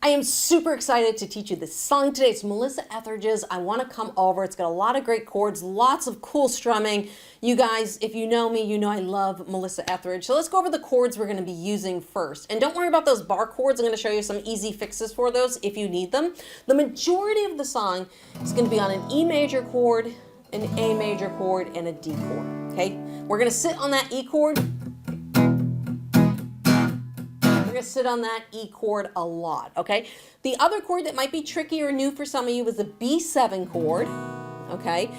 I am super excited to teach you this song today. It's Melissa Etheridge's I Want to Come Over. It's got a lot of great chords, lots of cool strumming. You guys, if you know me, you know I love Melissa Etheridge. So let's go over the chords we're going to be using first. And don't worry about those bar chords. I'm going to show you some easy fixes for those if you need them. The majority of the song is going to be on an E major chord, an A major chord, and a D chord. Okay? We're going to sit on that E chord. Sit on that E chord a lot, okay? The other chord that might be tricky or new for some of you is the B7 chord, okay?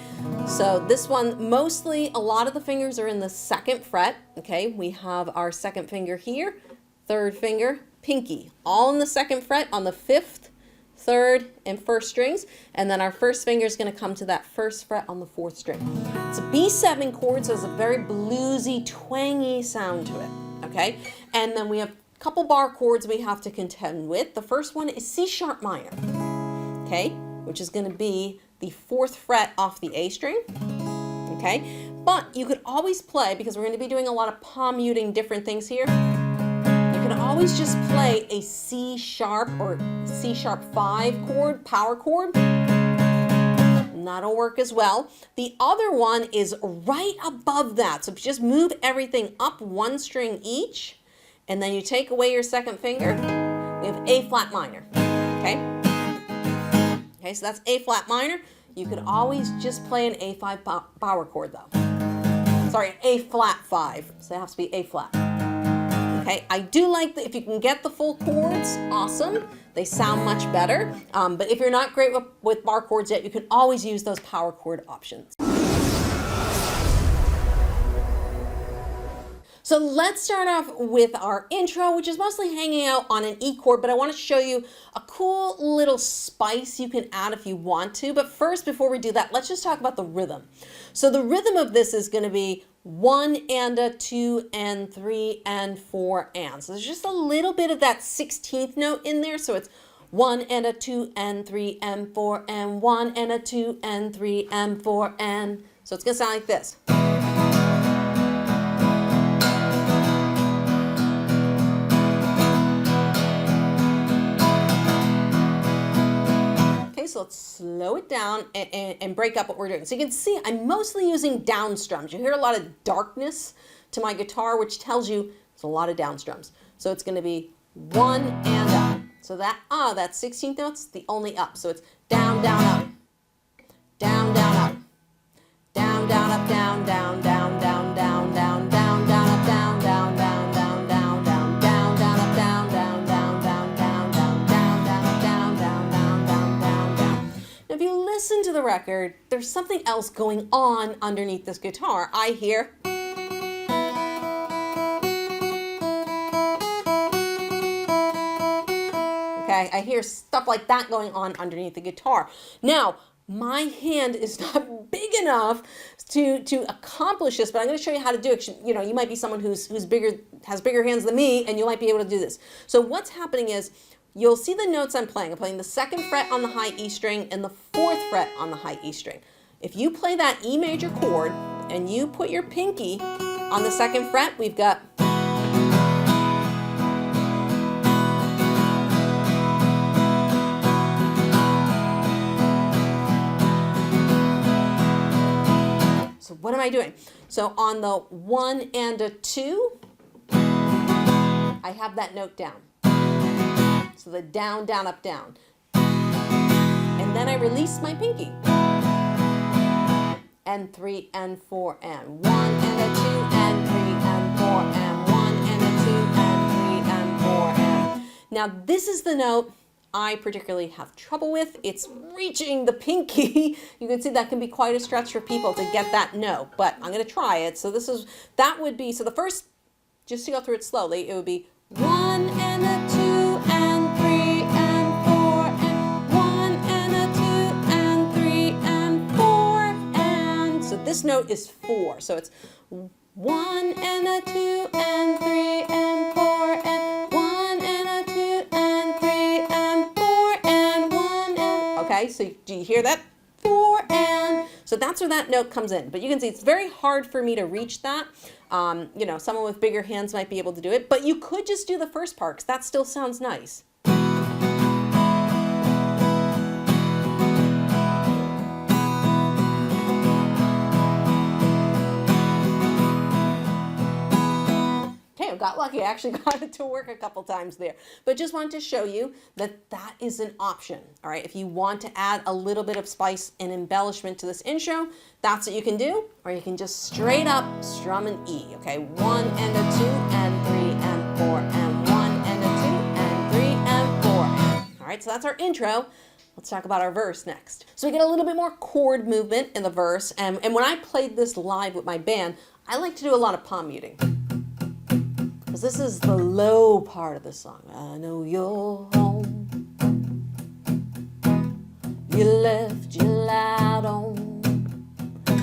So this one, mostly a lot of the fingers are in the second fret, okay? We have our second finger here, third finger, pinky, all in the second fret on the fifth, third, and first strings, and then our first finger is going to come to that first fret on the fourth string. It's a B7 chord, so it's a very bluesy, twangy sound to it, okay? And then we have couple bar chords we have to contend with. The first one is C sharp minor, okay, which is going to be the fourth fret off the A string, okay. But you could always play, because we're going to be doing a lot of palm muting different things here, you can always just play a C sharp or C sharp 5 chord, power chord, and that'll work as well. The other one is right above that, so just move everything up one string each, and then you take away your second finger, we have A flat minor, okay? Okay, so that's A flat minor. You could always just play an A5 power chord though. Sorry, A flat 5, so it has to be A flat. Okay, I do like that if you can get the full chords, awesome. They sound much better, but if you're not great with bar chords yet, you can always use those power chord options. So let's start off with our intro, which is mostly hanging out on an E chord, but I want to show you a cool little spice you can add if you want to. But first, before we do that, let's just talk about the rhythm. So the rhythm of this is going to be 1 and a 2 and 3 and 4 and. So there's just a little bit of that 16th note in there. So it's 1 and a 2 and 3 and 4 and 1 and a 2 and 3 and 4 and. So it's going to sound like this. So let's slow it down and break up what we're doing. So you can see I'm mostly using down strums. You hear a lot of darkness to my guitar, which tells you it's a lot of down strums. So it's going to be 1 and up. So that 16th note's the only up. So it's down, down, up, down, down, up, down, down, up, down, down, down, down, down, down, down, down, up, down, down, down, down, down, down, down, down, up, down, down, down, down, down, down, down, down, up, down, down, down, down, down, down. Now, if you listen to the record, there's something else going on underneath this guitar. I hear. Okay, I hear stuff like that going on underneath the guitar. Now, my hand is not big enough to accomplish this, but I'm going to show you how to do it. You know, you might be someone who's bigger, has bigger hands than me, and you might be able to do this. So what's happening is, you'll see the notes I'm playing. I'm playing the second fret on the high E string and the fourth fret on the high E string. If you play that E major chord and you put your pinky on the second fret, we've got. So what am I doing? So on the 1 and a 2, I have that note down. So the down, down, up, down. And then I release my pinky. And 3 and 4 and 1 and a 2 and 3 and 4 and 1 and a 2 and 3 and 4 and. Now this is the note I particularly have trouble with. It's reaching the pinky. You can see that can be quite a stretch for people to get that note, but I'm going to try it. So that would be, so the first, just to go through it slowly, it would be 1 and a 2 and 3 and 4 and 1 and a 2 and 3 and 4 and. So this note is 4. So it's 1 and a 2 and 3 and 4 and 1 and a 2 and 3 and 4 and 1 and. Okay, so do you hear that? 4 and. So that's where that note comes in. But you can see it's very hard for me to reach that. You know, someone with bigger hands might be able to do it, but you could just do the first part because that still sounds nice. lucky. I actually got it to work a couple times there. But just wanted to show you that that is an option. All right, if you want to add a little bit of spice and embellishment to this intro, that's what you can do. Or you can just straight up strum an E. Okay, 1 and a 2 and 3 and 4 and 1 and a 2 and 3 and 4. All right, so that's our intro. Let's talk about our verse next. So we get a little bit more chord movement in the verse. And when I played this live with my band, I like to do a lot of palm muting. Because this is the low part of the song. I know you're home. You left your light on.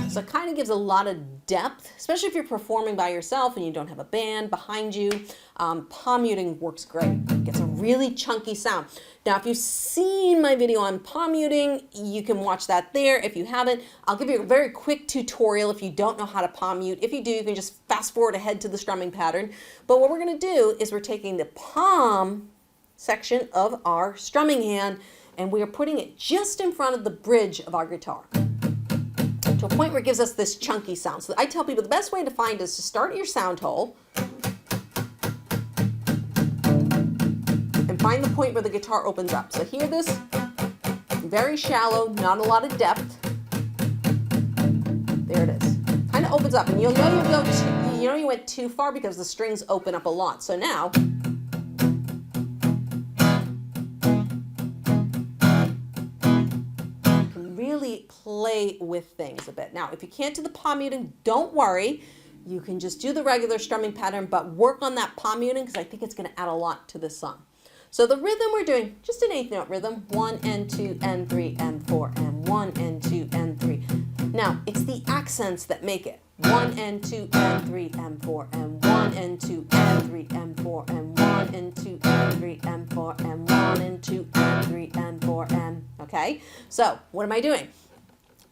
So it kind of gives a lot of depth, especially if you're performing by yourself and you don't have a band behind you. Palm muting works great. It gets a really chunky sound. Now, if you've seen my video on palm muting, you can watch that there. If you haven't, I'll give you a very quick tutorial if you don't know how to palm mute. If you do, you can just fast forward ahead to the strumming pattern. But what we're going to do is we're taking the palm section of our strumming hand and we are putting it just in front of the bridge of our guitar, to a point where it gives us this chunky sound. So I tell people the best way to find is to start at your sound hole and find the point where the guitar opens up. So hear this, very shallow, not a lot of depth. There it is. Kind of opens up, and you'll know you went too far because the strings open up a lot. So now, play with things a bit. Now, if you can't do the palm muting, don't worry. You can just do the regular strumming pattern, but work on that palm muting because I think it's going to add a lot to this song. So the rhythm we're doing, just an 8th note rhythm, 1 and 2 and 3 and 4 and 1 and 2 and 3. Now, it's the accents that make it. 1 and 2 and 3 and 4 and 1 and 2 and 3 and 4 and 1 and 2 and 3 and 4 and 1 and 2 and 3 and 4 and, okay? So what am I doing?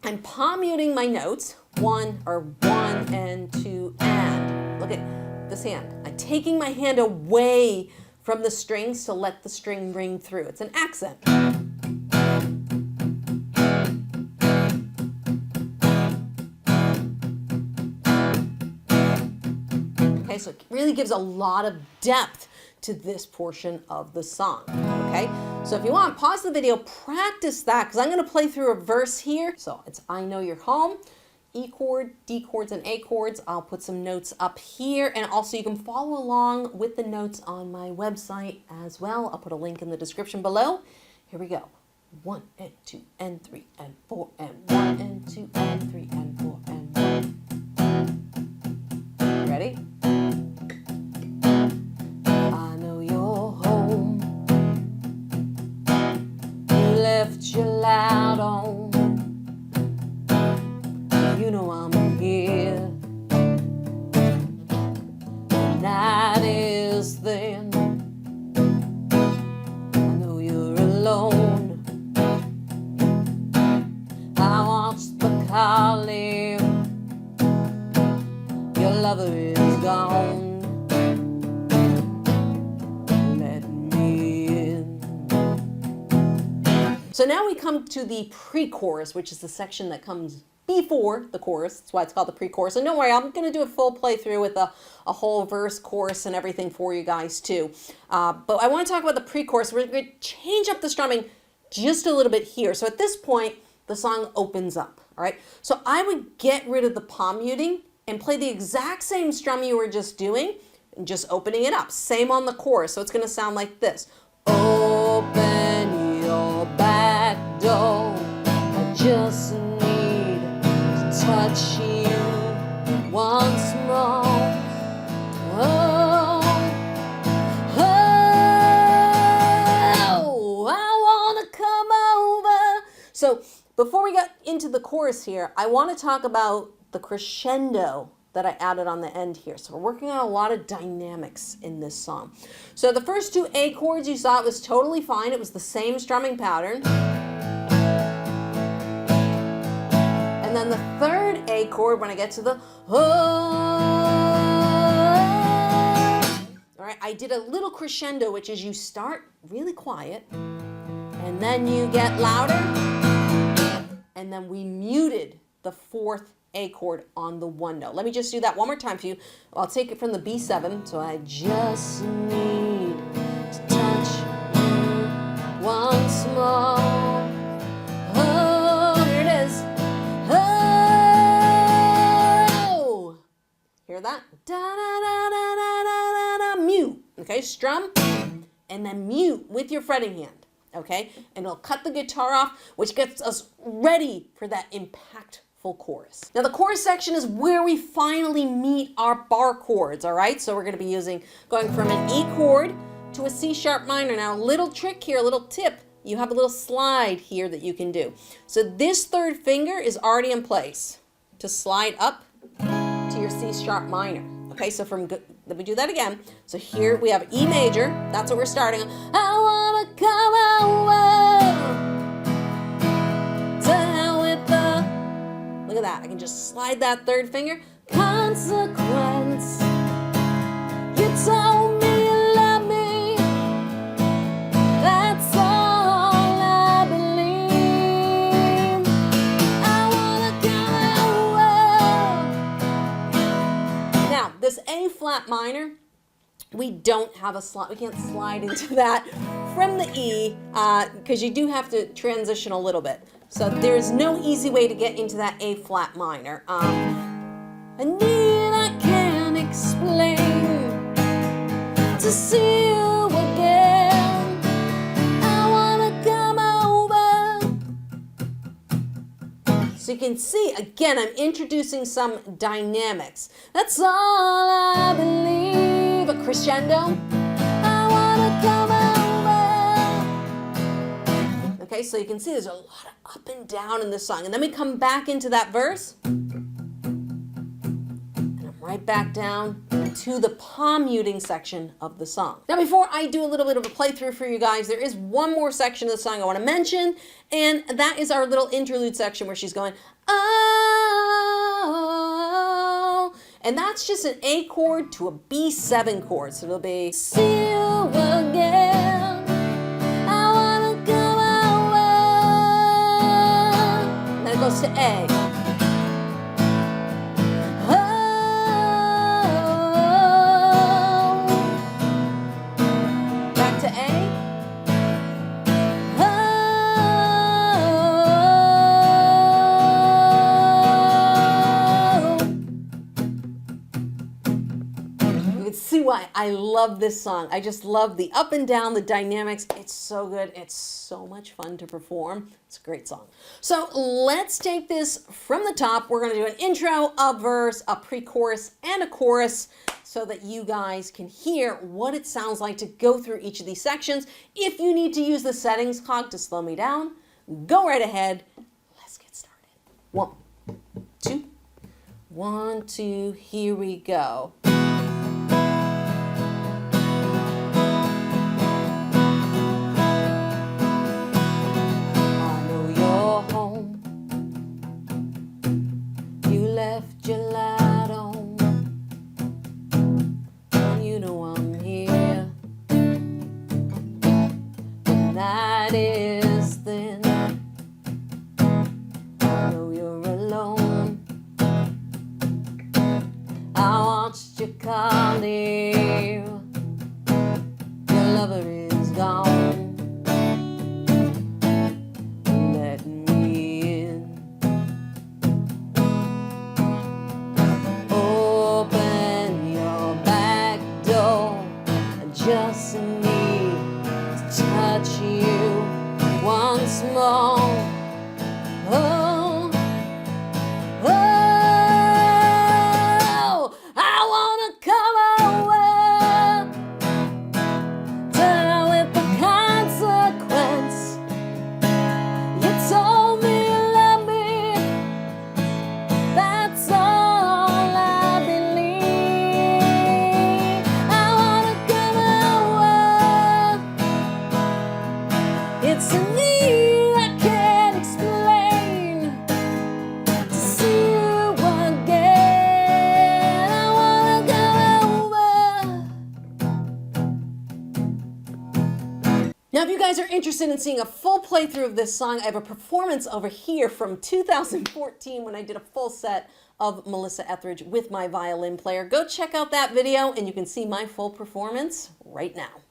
I'm palm muting my notes, 1 and 2 and. Look at this hand. I'm taking my hand away from the strings to let the string ring through. It's an accent. Okay, so it really gives a lot of depth to this portion of the song, okay? So if you want, pause the video, practice that, because I'm going to play through a verse here. So it's I Know You're Home, E chord, D chords, and A chords. I'll put some notes up here, and also you can follow along with the notes on my website as well. I'll put a link in the description below. Here we go. 1 and 2 and 3 and 4 and 1 and 2 and 3 and 4 and 1. Ready? Your light on, you know I'm here. The night is thin, I know you're alone. I watch the car leave, your lover is gone. So now we come to the pre-chorus, which is the section that comes before the chorus. That's why it's called the pre-chorus. And don't worry, I'm going to do a full playthrough with a whole verse, chorus, and everything for you guys too. But I want to talk about the pre-chorus. We're going to change up the strumming just a little bit here. So at this point, the song opens up. All right. So I would get rid of the palm muting and play the exact same strum you were just doing, and just opening it up. Same on the chorus. So it's going to sound like this. Open your back door, I just need to touch you once more. Oh, oh, I wanna come over. So before we get into the chorus here, I want to talk about the crescendo that I added on the end here. So we're working on a lot of dynamics in this song. So the first two A chords you saw, it was totally fine. It was the same strumming pattern. And then the third A chord, when I get to the oh, all right, I did a little crescendo, which is you start really quiet and then you get louder, and then we muted the fourth A chord on the one note. Let me just do that one more time for you. I'll take it from the B7. So I just need to touch you once more. Oh, here it is. Oh, hear that? Da da da da da da da. Mute. Okay, strum and then mute with your fretting hand. Okay, and it'll cut the guitar off, which gets us ready for that impactful chorus. Now the chorus section is where we finally meet our bar chords, all right? So we're gonna be going from an E chord to a C sharp minor. Now a little trick here, a little tip, you have a little slide here that you can do. So this third finger is already in place to slide up to your C sharp minor. Okay, so let me do that again. So here we have E major, that's what we're starting on. I wanna come over, down with the, look at that, I can just slide that third finger. Consequence, you told me you love me, that's all I believe. I wanna come over. Now, this A flat minor, we don't have a slide, we can't slide into that from the E because you do have to transition a little bit. So there's no easy way to get into that A flat minor. I can't explain to see you again. I wanna come over. So you can see, again, I'm introducing some dynamics. That's all I believe. A crescendo. I wanna come over. Okay, so you can see there's a lot of up and down in this song. And then we come back into that verse. Right back down to the palm muting section of the song. Now before I do a little bit of a playthrough for you guys, there is one more section of the song I want to mention, and that is our little interlude section where she's going, oh, and that's just an A chord to a B7 chord. So it'll be, see you again, I wanna come over, and then it goes to A. Why I love this song. I just love the up and down, the dynamics. It's so good. It's so much fun to perform. It's a great song. So let's take this from the top. We're going to do an intro, a verse, a pre-chorus, and a chorus so that you guys can hear what it sounds like to go through each of these sections. If you need to use the settings cog to slow me down, go right ahead. Let's get started. 1, 2, 1, 2, here we go. Left your light on, and you know I'm here. The night is thin, I know you're alone. I watched you call near, your lover is gone. Just need to touch you once more. Oh, oh, I wanna come over, down with the consequence. You told me you love me, that's all I believe. I wanna come over. It's a need I can't explain to see you again. I wanna go over. Now, if you guys are interested interested in seeing a full playthrough of this song, I have a performance over here from 2014 when I did a full set of Melissa Etheridge with my violin player. Go check out that video and you can see my full performance right now.